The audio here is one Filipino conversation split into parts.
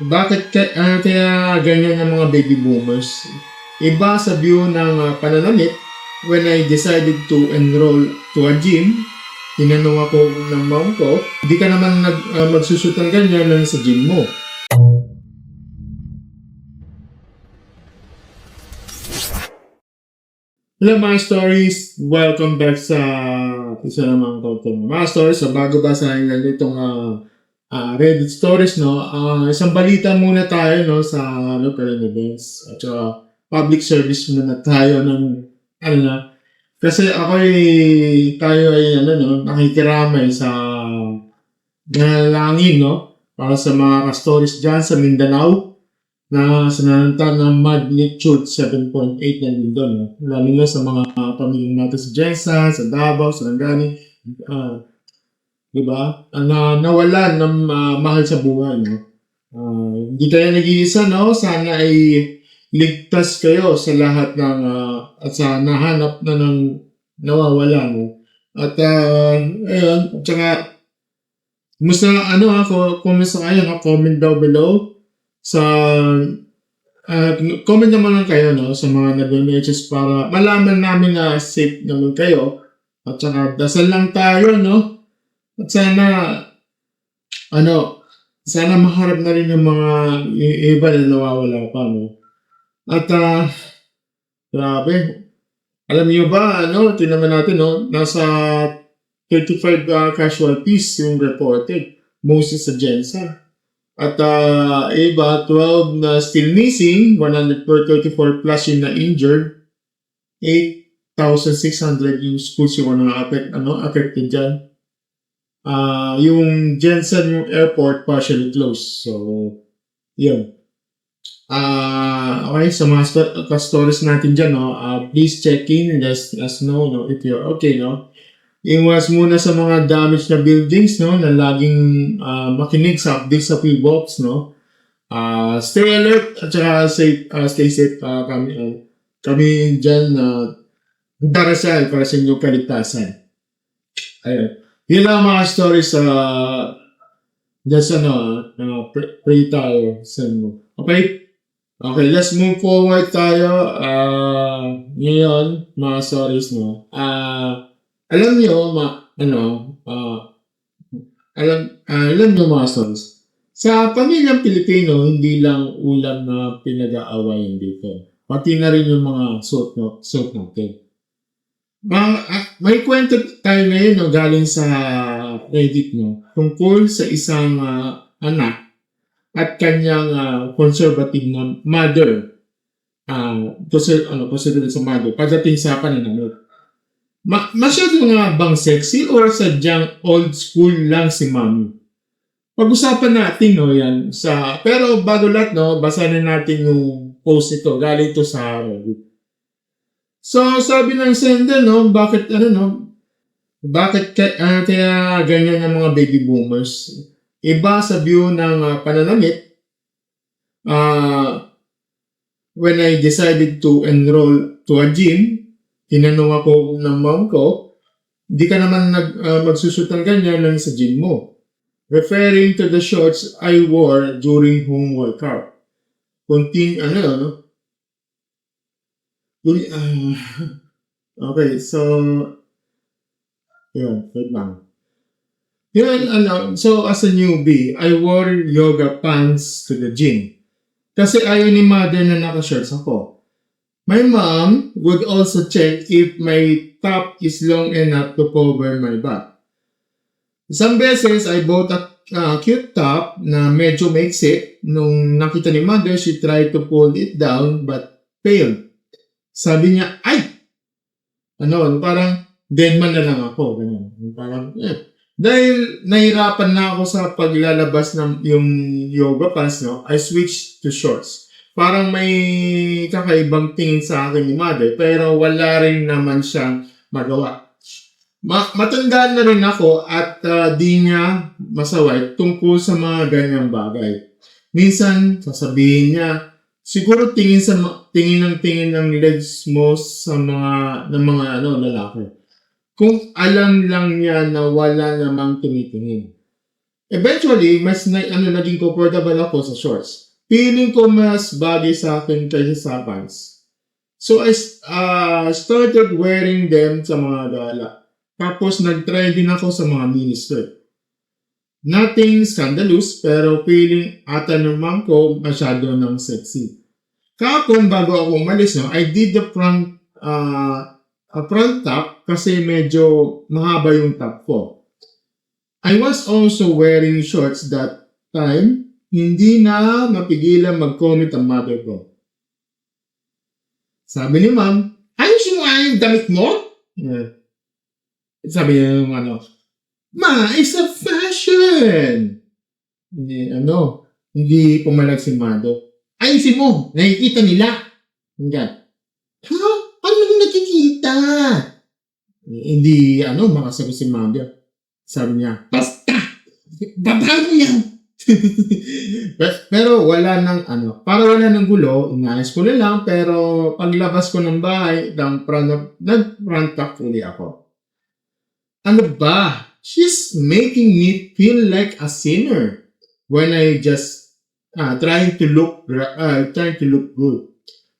Bakit kaya ganyan ang mga baby boomers? Iba sa view ng pananamit, when I decided to enroll to a gym, tinanong ako ng mom ko, hindi ka naman magsushoot ng ganyan lang sa gym mo. Hello mga stories! Welcome back sa isa namang content. Mga stories, so bago basahin lang itong Reddit stories, no? Isang balita muna tayo, no, sa local events. At saka public service muna tayo ng, ano na, kasi tayo ay, ano, no, nakikiramay sa nanalangin, no? Para sa mga ka-stories dyan sa Mindanao na sinananta ng magnitude 7.8 na din doon. No? Lalo na sa mga pamilyang natin sa Jensen, sa Davao, sa Langani, di ba? Na nawalan ng mahal sa buhay. No? Hindi kayo nag-iisa, no? Sana ay ligtas kayo sa lahat ng at sa nahanap na ng nawawala. No? At ayun, tsaka kumusta kayo, no? Comment down below sa comment naman lang kayo, no, sa mga nag-messages para malaman namin na safe naman kayo. At saka dasal lang tayo, no? At sana maharap na rin yung mga iba na nawawala pa, no? At grabe. Alam niyo ba, tinaman natin, no? Nasa 35 casualties yung reported, mostly sa Jensen. At iba, 12 na still missing, 134 plus yung na-injured, 8,600 yung schools yung affected dyan. Yung Jensen, yung airport, partially closed. So, yun. Okay, sa mga stories natin dyan, no, please check in and let us know, no, if you're okay, no. Iwas muna sa mga damaged na buildings, no, na laging makinig sa updates sa PBOX, no. Stay alert at saka stay safe kami dyan darasal para sa inyong kaligtasan. Ayun. Yun lang mga stories just pray tayo sa mo. Okay, let's move forward tayo. Ngayon, mga stories mo. Alam niyo, alam niyo mga stories. Sa pamilyang Pilipino, hindi lang ulam na pinag-aawayan dito. Pati na rin yung mga suot natin. May kwento tayo ngayon, no, galing sa Reddit, no, tungkol sa isang anak at kanyang conservative na mother. Considered sa mother pagdating sa pananamit. Masyado nga bang sexy or sadyang old school lang si mami? Pag-usapan natin, no, yan. Pero bago lahat, no, basahin natin yung post ito. Galing ito sa Reddit. So, sabi ng sender, no, bakit kaya ganyan ang mga baby boomers? Iba sa view ng pananamit, when I decided to enroll to a gym, tinanong ako ng mom ko, hindi ka naman magsushoot ng ganyan lang sa gym mo. Referring to the shorts I wore during home workout. Okay, so, yun, wait lang. So as a newbie, I wore yoga pants to the gym. Kasi ayaw ni mother na naka-shorts ako. My mom would also check if my top is long enough to cover my back. Isang beses, I bought a cute top na medyo maiksi. Nung nakita ni mother, she tried to pull it down but failed. Sabi niya, parang dead man na lang ako. Parang, Dahil nahirapan na ako sa paglalabas ng yung yoga pants, no, I switched to shorts. Parang may kakaibang tingin sa akin ni mother, pero wala rin naman siyang magawa. Matandaan na rin ako at di niya masaway tungkol sa mga ganyang bagay. Minsan, sasabihin niya, siguro tingin ng legs mo sa mga lalaki. Kung alam lang niya na wala namang tumitingin. Eventually, naging comfortable ako sa shorts. Feeling ko mas bagay sa akin kaysa sa pants. So, I started wearing them sa mga gala. Tapos, nag-try din ako sa mga mini skirt. Nothing scandalous, pero feeling ata naman ko masyado ng sexy. Kahapon, bago ako umalis, no, I did the front top kasi medyo mahaba yung top ko. I was also wearing shorts that time. Hindi na mapigilan mag-comment ang mother ko. Sabi ni ma'am, ayusin mo yung damit mo? Sabi niya yung Ma, it's a fashion! Hindi pumalag si Mado. Ayusin mo, nakikita nila. Hanggang, ha? Ano nakikita? Hindi, makasagot si Mado. Sabi niya, basta! Babago yan! Pero wala para wala ng gulo, inayos ko na lang, pero paglabas ko ng bahay, nag-front up uli ako. Ano ba? She's making me feel like a sinner when I just trying to look good.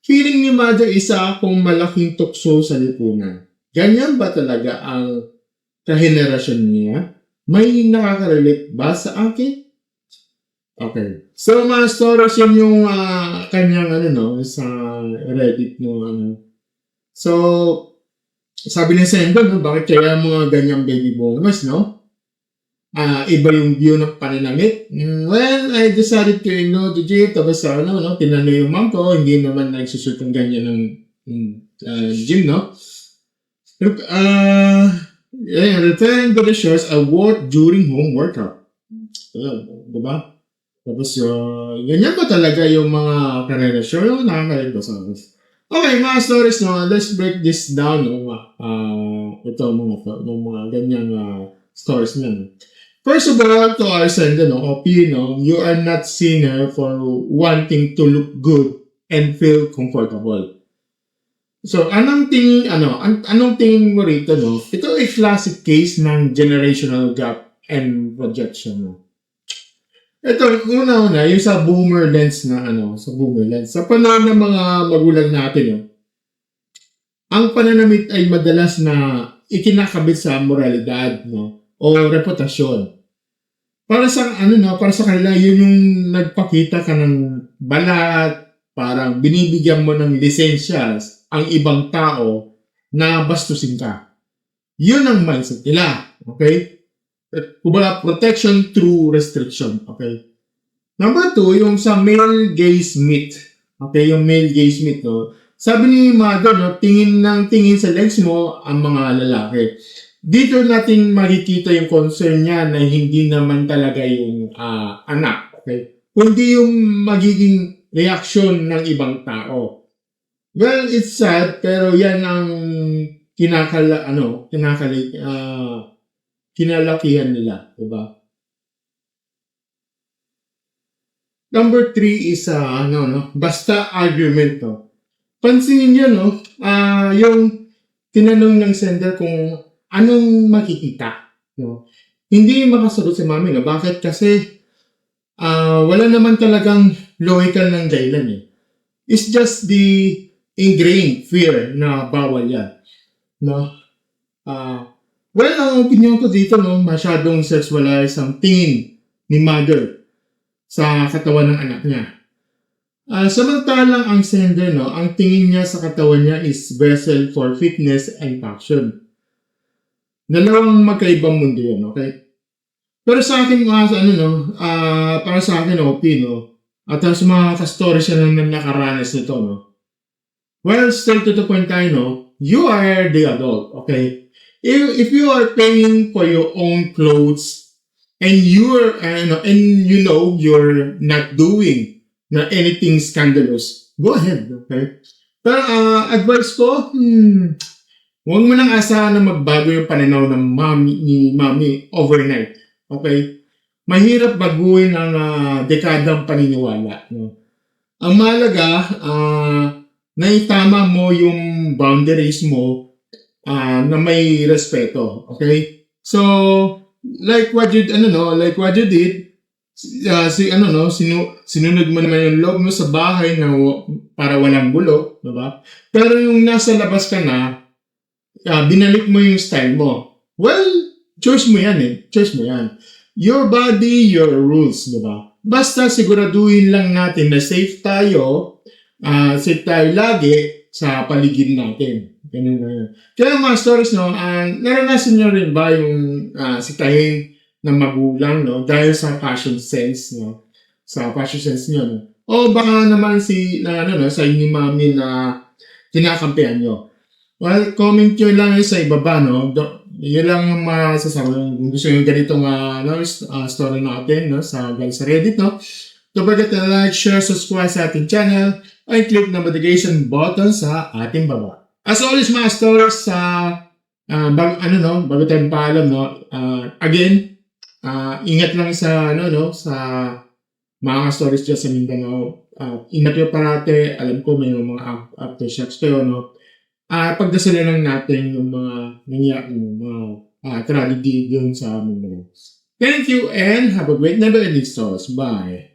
Feeling ni Mother isa akong malaking tukso sa lipunan. Ganyan ba talaga ang kahenerasyon niya? May nakaka-relate ba sa akin? Okay. So, mga stories yun yung kanyang sa Reddit So, sabi ni Sendo, bakit kaya mga ganyang baby boomers, iba yung view ng pananamit? Well, I decided to ignore the gym. Tapos, tinanong yung mom ko, hindi naman nagsushoot ng ganyan ng gym, referring to the shorts I wore during home workout. Diba? Tapos, ganyan ba talaga yung mga karelasyon? Yung nakakalit ba sa akin? Okay, mga stories, let's break this down. Ito, mga ganyang stories na. First of all, to our sender, you are not sinner for wanting to look good and feel comfortable. So, anong tingin mo rito, Ito ay classic case ng generational gap and projection, Ito, una, yung sa boomer lens Sa panahon ng mga magulang natin, ang pananamit ay madalas na ikinakabit sa moralidad, o reputasyon. Para sa kanila, yun yung nagpakita ka ng balat, parang binibigyan mo ng lisensya ang ibang tao na bastusin ka. Yun ang mindset nila, okay? Kumbaga, protection through restriction. Okay? Number 2, yung sa male gaze myth. Okay, yung male gaze myth, Sabi ni Mother, tingin sa legs mo ang mga lalaki. Dito natin makikita yung concern niya na hindi naman talaga yung anak. Okay? Kundi yung magiging reaksyon ng ibang tao. Well, it's sad, pero yan ang kinalakihan nila, diba? Number 3 is basta argument, Pansinin niyo, yung tinanong ng sender kung anong makikita, Hindi makasagot si mami, Bakit? Kasi wala naman talagang logical ng dahilan, It's just the ingrained fear na bawal yan, Well, ang opinion ko dito, masyadong sexualize ang tingin ni Mother sa katawan ng anak niya. Samantalang ang sender, ang tingin niya sa katawan niya is vessel for fitness and passion. Dalawang magkaibang mundo yan, okay? Pero sa akin, para sa akin, at sa mga ka-stories na nakaranas nito, well, straight to the point tayo, you are the adult, okay? If you are paying for your own clothes and you're not doing anything scandalous, go ahead, okay? Pero advice ko, huwag mo nang asahan na magbago yung pananaw ng mami overnight, okay? Mahirap baguhin ang dekadang paniniwala. Ang mahalaga, naitama mo yung boundaries mo na may respeto, okay? So, like what you, ano, no, like what you did, sinunod mo naman yung loob mo sa bahay na para walang gulo, diba? Pero yung nasa labas ka na, binalik mo yung style mo. Well, choice mo yan eh. Choice mo yan. Your body, your rules, diba? Basta siguraduhin lang natin na safe tayo lagi sa paligid natin. Ganun na yun. Kaya mga stories, no, naranasan nyo rin ba yung sitahin ng magulang, no, dahil sa fashion sense, no, sa fashion sense nyo, no? O baka naman sa inyo mami na kinakampihan nyo. Well, comment nyo lang yun sa ibaba, no? Yun lang yung masasabi. Kung gusto nyo ganitong story natin, no? Sa Reddit, no? Don't forget to like, share, subscribe sa ating channel, and click the notification button sa ating baba. As always, mga stories bago tayong paalam, no? Again, ingat lang sa mga stories dyan sa Mindanao. Ingat kayo parate. Alam ko may mga aftershocks kayo, no? Pagdasalan lang natin yung mga tragedy dun sa Mindanao. Thank you and have a great never-ending stories. Bye!